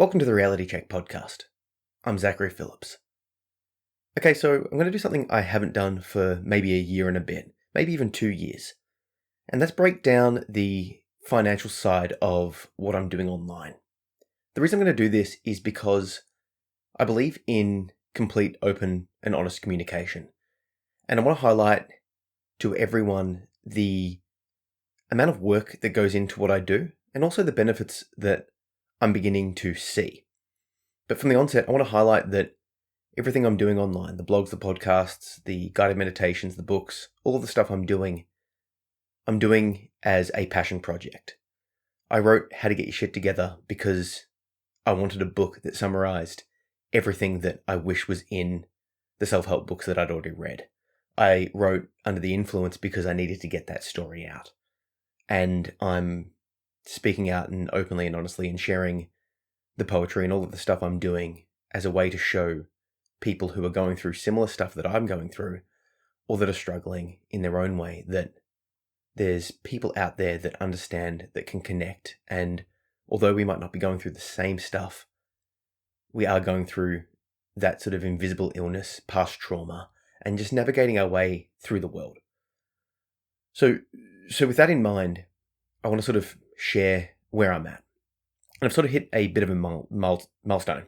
Welcome to the Reality Check podcast. I'm Zachary Phillips. Okay, so I'm going to do something I haven't done for maybe a year and a bit, maybe even 2 years. And that's break down the financial side of what I'm doing online. The reason I'm going to do this is because I believe in complete, open, and honest communication. And I want to highlight to everyone the amount of work that goes into what I do, and also the benefits that I'm beginning to see. But from the onset, I want to highlight that everything I'm doing online, the blogs, the podcasts, the guided meditations, the books, all of the stuff I'm doing as a passion project. I wrote How to Get Your Shit Together because I wanted a book that summarized everything that I wish was in the self-help books that I'd already read. I wrote Under the Influence because I needed to get that story out. And I'm speaking out and openly and honestly and sharing the poetry and all of the stuff I'm doing as a way to show people who are going through similar stuff that I'm going through, or that are struggling in their own way, that there's people out there that understand, that can connect. And although we might not be going through the same stuff, we are going through that sort of invisible illness, past trauma, and just navigating our way through the world. So with that in mind, I want to sort of share where I'm at. And I've sort of hit a bit of a milestone.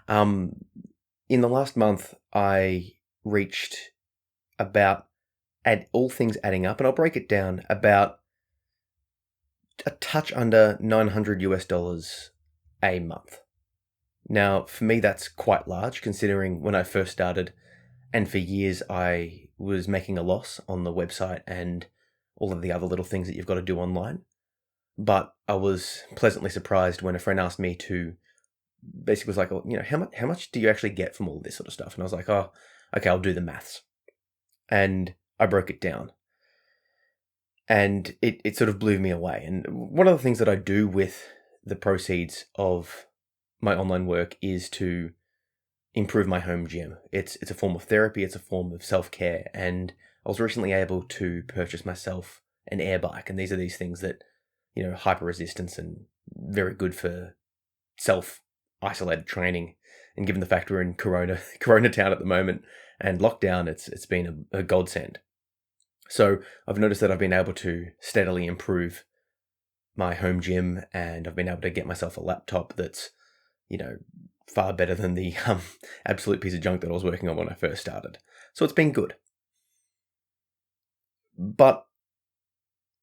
In the last month, I reached about, at all things adding up, and I'll break it down, about a touch under $900 a month. Now, for me, that's quite large, considering when I first started, and for years I was making a loss on the website and all of the other little things that you've got to do online. But I was pleasantly surprised when a friend asked me to, basically was like, oh, how much do you actually get from all this sort of stuff? And I was like, oh, okay, I'll do the maths. And I broke it down. And it sort of blew me away. And one of the things that I do with the proceeds of my online work is to improve my home gym. It's a form of therapy, it's a form of self-care. And I was recently able to purchase myself an air bike. And these are these things that, hyper resistance and very good for self-isolated training. And given the fact we're in Corona town at the moment and lockdown, it's been a godsend. So I've noticed that I've been able to steadily improve my home gym, and I've been able to get myself a laptop that's, far better than the absolute piece of junk that I was working on when I first started. So it's been good. But,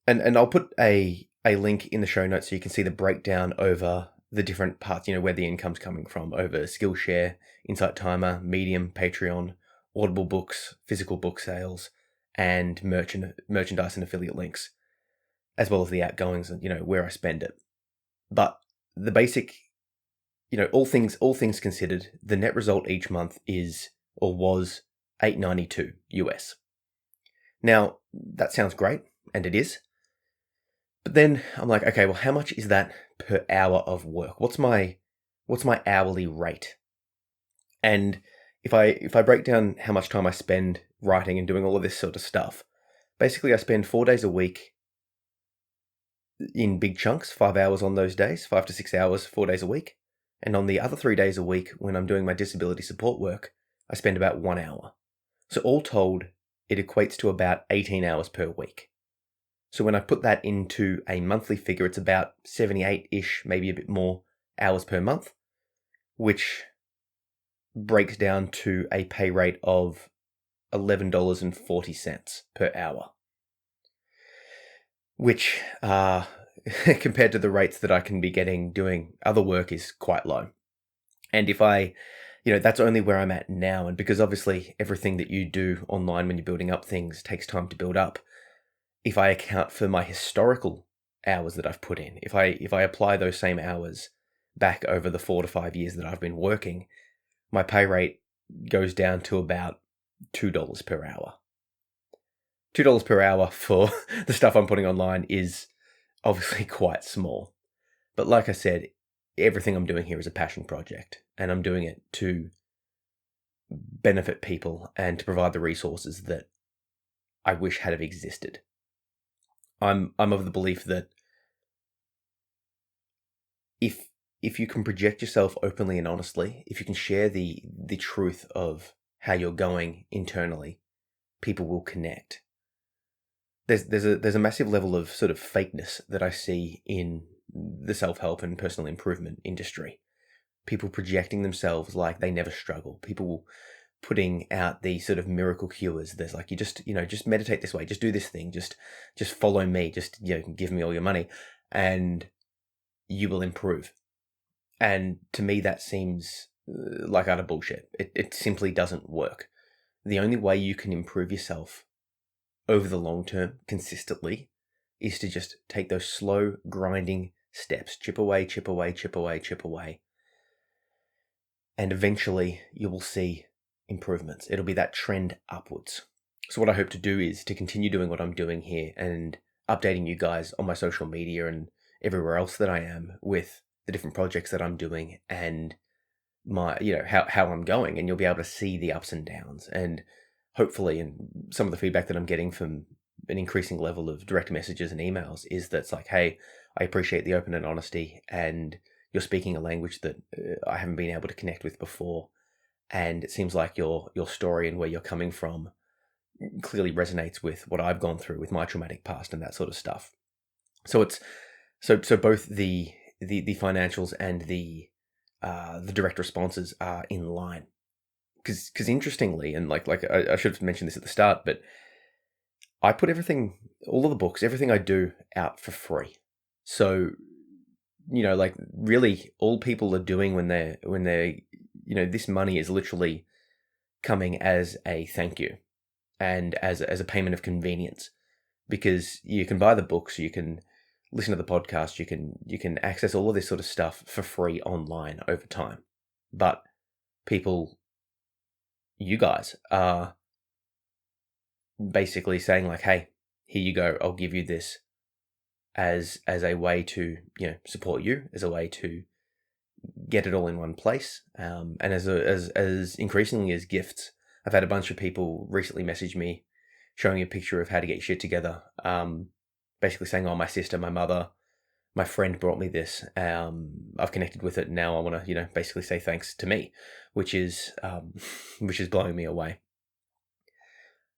and I'll put a link in the show notes so you can see the breakdown over the different parts, where the income's coming from, over Skillshare, Insight Timer, Medium, Patreon, Audible books, physical book sales, and merchandise and affiliate links, as well as the outgoings and, where I spend it. But the basic, all things considered, the net result each month was $8.92 US. Now, that sounds great, and it is. But then I'm like, okay, well, how much is that per hour of work? What's my hourly rate? And if I break down how much time I spend writing and doing all of this sort of stuff, basically I spend 4 days a week in big chunks, 5 hours on those days, 5 to 6 hours, 4 days a week. And on the other 3 days a week, when I'm doing my disability support work, I spend about 1 hour. So all told, it equates to about 18 hours per week. So when I put that into a monthly figure, it's about 78-ish, maybe a bit more hours per month, which breaks down to a pay rate of $11.40 per hour, which compared to the rates that I can be getting doing other work is quite low. And if that's only where I'm at now. And because obviously everything that you do online when you're building up things takes time to build up. If I account for my historical hours that I've put in, if I apply those same hours back over the 4 to 5 years that I've been working, my pay rate goes down to about $2 per hour. $2 per hour for the stuff I'm putting online is obviously quite small. But like I said, everything I'm doing here is a passion project, and I'm doing it to benefit people and to provide the resources that I wish had have existed. I'm of the belief that if if you can project yourself openly and honestly, if you can share the truth of how you're going internally, people will connect. There's a massive level of sort of fakeness that I see in the self-help and personal improvement industry. People projecting themselves like they never struggle. People putting out these sort of miracle cures. There's like, you just meditate this way, just do this thing, just follow me, just give me all your money and you will improve. And to me that seems like utter bullshit. It simply doesn't work. The only way you can improve yourself over the long term consistently is to just take those slow grinding steps, chip away, chip away, chip away, chip away. And eventually you will see improvements. It'll be that trend upwards. So what I hope to do is to continue doing what I'm doing here and updating you guys on my social media and everywhere else that I am with the different projects that I'm doing and my, how I'm going, and you'll be able to see the ups and downs. And hopefully, and some of the feedback that I'm getting from an increasing level of direct messages and emails is that's like, hey, I appreciate the open and honesty, and you're speaking a language that I haven't been able to connect with before. And it seems like your story and where you're coming from clearly resonates with what I've gone through with my traumatic past and that sort of stuff. So it's so both the financials and the direct responses are in line. Because interestingly, and like I should have mentioned this at the start, but I put everything, all of the books, everything I do out for free. So, like really all people are doing when they're, this money is literally coming as a thank you and as a payment of convenience, because you can buy the books, you can listen to the podcast, you can access all of this sort of stuff for free online over time. But people, you guys are basically saying like, hey, here you go, I'll give you this as a way to support you, as a way to get it all in one place, and as increasingly as gifts. I've had a bunch of people recently message me showing a picture of how to get shit together, basically saying, oh, my sister, my mother, my friend brought me this, I've connected with it, and now I want to basically say thanks to me, which is blowing me away.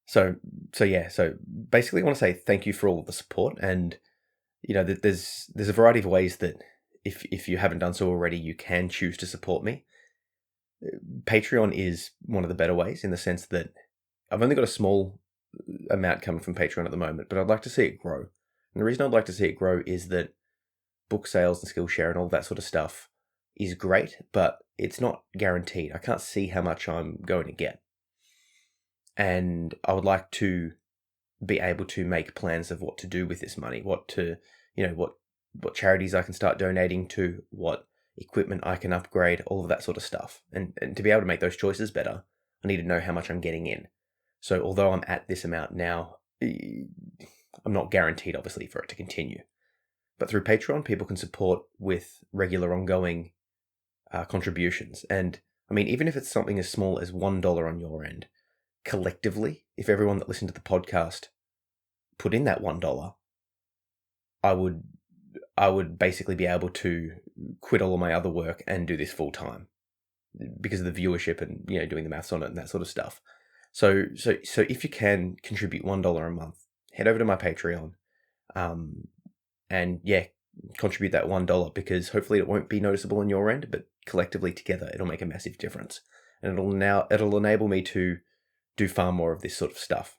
So basically I want to say thank you for all of the support, and there's a variety of ways that if you haven't done so already, you can choose to support me. Patreon is one of the better ways, in the sense that I've only got a small amount coming from Patreon at the moment, but I'd like to see it grow. And the reason I'd like to see it grow is that book sales and Skillshare and all that sort of stuff is great, but it's not guaranteed. I can't see how much I'm going to get. And I would like to be able to make plans of what to do with this money, what charities I can start donating to, what equipment I can upgrade, all of that sort of stuff. And to be able to make those choices better, I need to know how much I'm getting in. So although I'm at this amount now, I'm not guaranteed, obviously, for it to continue. But through Patreon, people can support with regular ongoing contributions. And I mean, even if it's something as small as $1 on your end, collectively, if everyone that listened to the podcast put in that $1, I would basically be able to quit all of my other work and do this full time, because of the viewership and doing the maths on it and that sort of stuff. So if you can contribute $1 a month, head over to my Patreon, and contribute that $1, because hopefully it won't be noticeable on your end, but collectively together it'll make a massive difference, and it'll enable me to do far more of this sort of stuff.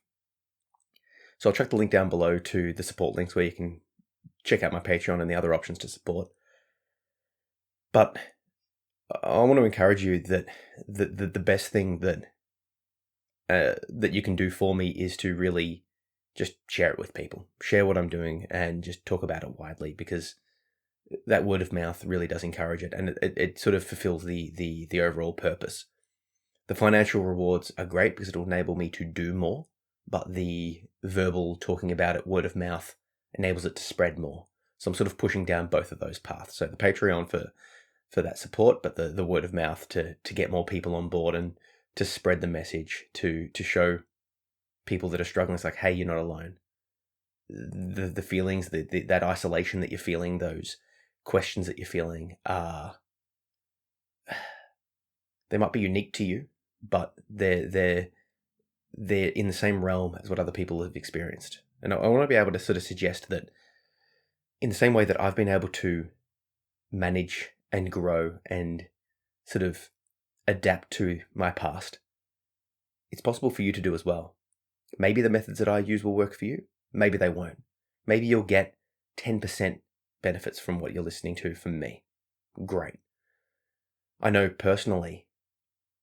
So I'll chuck the link down below to the support links where you can check out my Patreon and the other options to support. But I want to encourage you that the best thing that you can do for me is to really just share it with people, share what I'm doing, and just talk about it widely, because that word of mouth really does encourage it, and it sort of fulfills the overall purpose. The financial rewards are great because it'll enable me to do more, but the verbal talking about it, word of mouth, enables it to spread more. So I'm sort of pushing down both of those paths. So the Patreon for that support, but the word of mouth to get more people on board and to spread the message, to show people that are struggling. It's like, hey, you're not alone. The feelings, that isolation that you're feeling, those questions that you're feeling are, they might be unique to you, but they're in the same realm as what other people have experienced. And I want to be able to sort of suggest that in the same way that I've been able to manage and grow and sort of adapt to my past, it's possible for you to do as well. Maybe the methods that I use will work for you. Maybe they won't. Maybe you'll get 10% benefits from what you're listening to from me. Great. I know personally,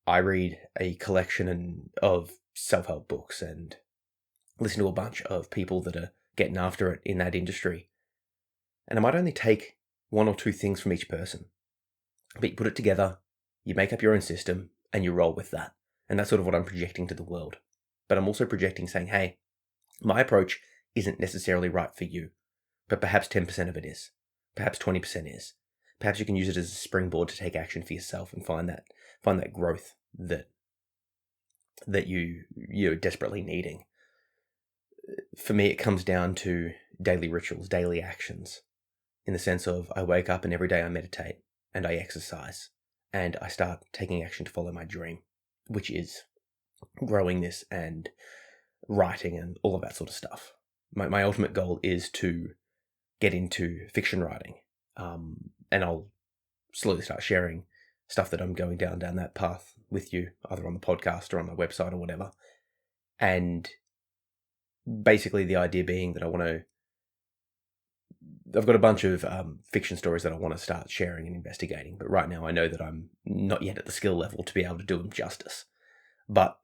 I read a collection of self-help books and listen to a bunch of people that are getting after it in that industry. And I might only take one or two things from each person, but you put it together, you make up your own system, and you roll with that. And that's sort of what I'm projecting to the world. But I'm also projecting saying, hey, my approach isn't necessarily right for you, but perhaps 10% of it is. Perhaps 20% is. Perhaps you can use it as a springboard to take action for yourself and find that growth that you're desperately needing. For me, it comes down to daily rituals, daily actions, in the sense of I wake up and every day I meditate and I exercise and I start taking action to follow my dream, which is growing this and writing and all of that sort of stuff. My ultimate goal is to get into fiction writing, and I'll slowly start sharing stuff that I'm going down that path with you, either on the podcast or on my website or whatever. And basically the idea being that I've got a bunch of fiction stories that I want to start sharing and investigating, but right now I know that I'm not yet at the skill level to be able to do them justice. But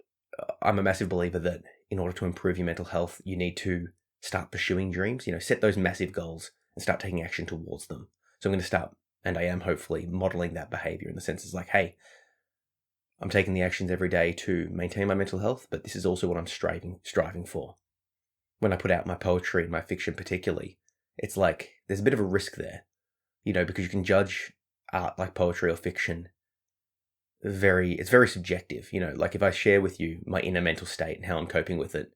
I'm a massive believer that in order to improve your mental health, you need to start pursuing dreams, set those massive goals and start taking action towards them. So I'm going to start, and I am hopefully modeling that behavior in the sense it's like, hey, I'm taking the actions every day to maintain my mental health, but this is also what I'm striving for. When I put out my poetry and my fiction particularly, it's like there's a bit of a risk there, because you can judge art like poetry or fiction it's very subjective. Like if I share with you my inner mental state and how I'm coping with it,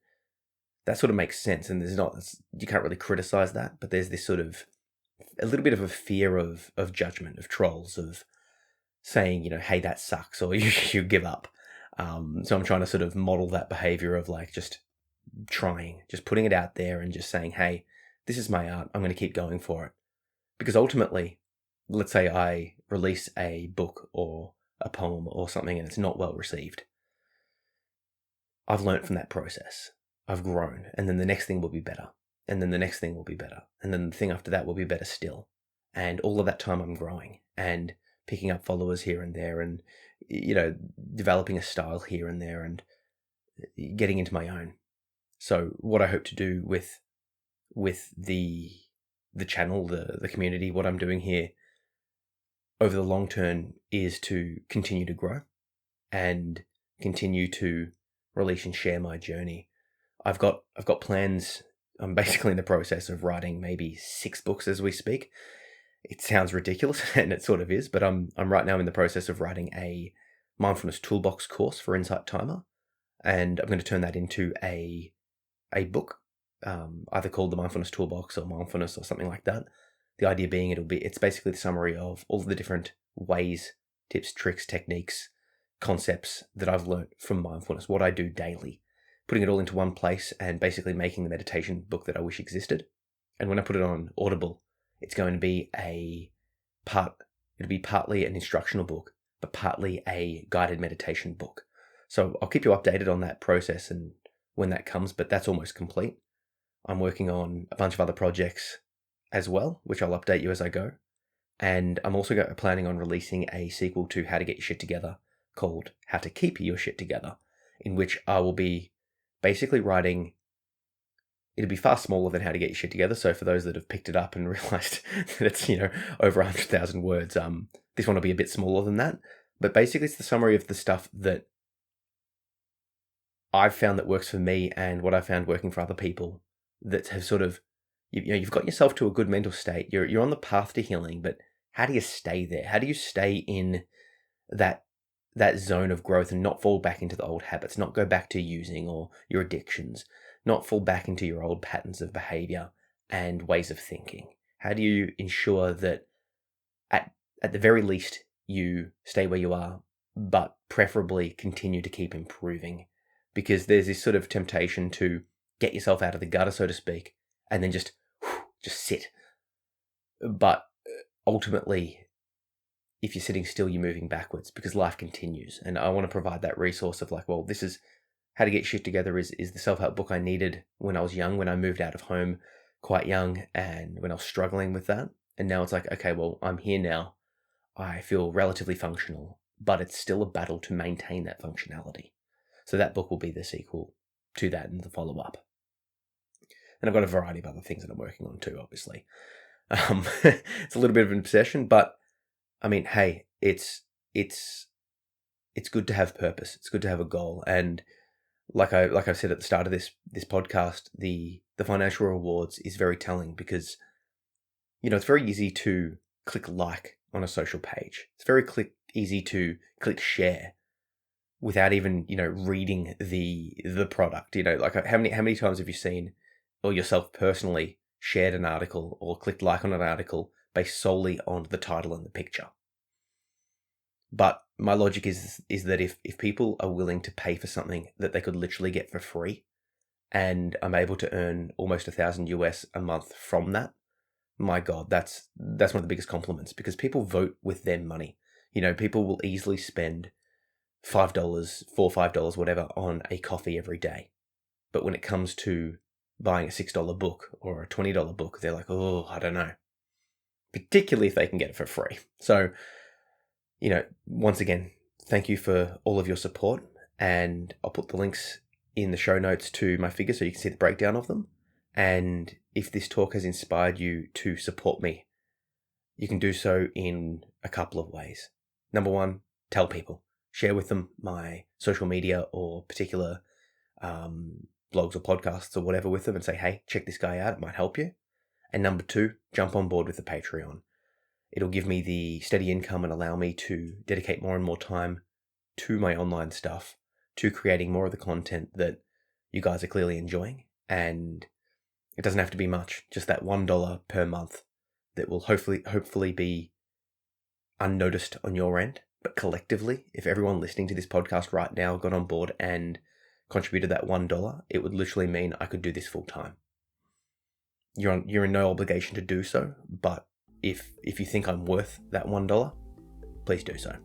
that sort of makes sense. And you can't really criticize that, but there's this sort of a little bit of a fear of judgment, of trolls, of saying, hey, that sucks, or you give up. So I'm trying to sort of model that behavior of like just putting it out there and just saying, hey, this is my art. I'm going to keep going for it. Because ultimately, let's say I release a book or a poem or something and it's not well received. I've learned from that process. I've grown, and then the next thing will be better, and then the next thing will be better, and then the thing after that will be better still. And all of that time I'm growing and picking up followers here and there, and developing a style here and there, and getting into my own. So what I hope to do with the channel, the community, what I'm doing here over the long term is to continue to grow and continue to release and share my journey. I've got plans. I'm basically in the process of writing maybe 6 books as we speak. It sounds ridiculous, and it sort of is, but I'm right now in the process of writing a mindfulness toolbox course for Insight Timer, and I'm going to turn that into a book, either called the Mindfulness Toolbox or Mindfulness or something like that. The idea being it's basically the summary of all of the different ways, tips, tricks, techniques, concepts that I've learned from mindfulness, what I do daily, putting it all into one place and basically making the meditation book that I wish existed. And when I put it on Audible, it's going to be it'll be partly an instructional book, but partly a guided meditation book. So I'll keep you updated on that process and when that comes, but that's almost complete. I'm working on a bunch of other projects as well, which I'll update you as I go. And I'm also planning on releasing a sequel to How to Get Your Shit Together called How to Keep Your Shit Together, in which I will be basically writing. It'll be far smaller than How to Get Your Shit Together. So for those that have picked it up and realized that it's, over 100,000 words, this one will be a bit smaller than that. But basically it's the summary of the stuff that I've found that works for me and what I found working for other people that have sort of, you've got yourself to a good mental state. You're on the path to healing, but how do you stay there? How do you stay in that zone of growth and not fall back into the old habits, not go back to using or your addictions, not fall back into your old patterns of behavior and ways of thinking? How do you ensure that at the very least, you stay where you are, but preferably continue to keep improving, because there's this sort of temptation to get yourself out of the gutter, so to speak, and then just sit. But ultimately, if you're sitting still, you're moving backwards because life continues. And I want to provide that resource of like, well, this is how to get shit together is the self-help book I needed when I was young, when I moved out of home quite young and when I was struggling with that. And now it's like, okay, well, I'm here now. I feel relatively functional, but it's still a battle to maintain that functionality. So that book will be the sequel to that and the follow-up. And I've got a variety of other things that I'm working on too, obviously. It's a little bit of an obsession, but I mean, hey, it's good to have purpose. It's good to have a goal. And like I've said at the start of this podcast, the financial rewards is very telling because, it's very easy to click like on a social page. It's very easy to click share without even, reading the product. Like how many times have you seen, or yourself personally, shared an article or clicked like on an article based solely on the title and the picture? But my logic is that if people are willing to pay for something that they could literally get for free, and I'm able to earn almost $1,000 a month from that, my God, that's one of the biggest compliments, because people vote with their money. People will easily spend $5, $4, $5, whatever, on a coffee every day. But when it comes to buying a $6 book or a $20 book, they're like, oh, I don't know. Particularly if they can get it for free. So, once again, thank you for all of your support, and I'll put the links in the show notes to my figures so you can see the breakdown of them. And if this talk has inspired you to support me, you can do so in a couple of ways. Number one, tell people. Share with them my social media or particular blogs or podcasts or whatever with them and say, hey, check this guy out, it might help you. And number two, jump on board with the Patreon. It'll give me the steady income and allow me to dedicate more and more time to my online stuff, to creating more of the content that you guys are clearly enjoying. And it doesn't have to be much, just that $1 per month that will hopefully be unnoticed on your end. But collectively, if everyone listening to this podcast right now got on board and contributed that $1, it would literally mean I could do this full time. You're in no obligation to do so, but if you think I'm worth that $1, please do so.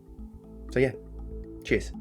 So yeah, cheers.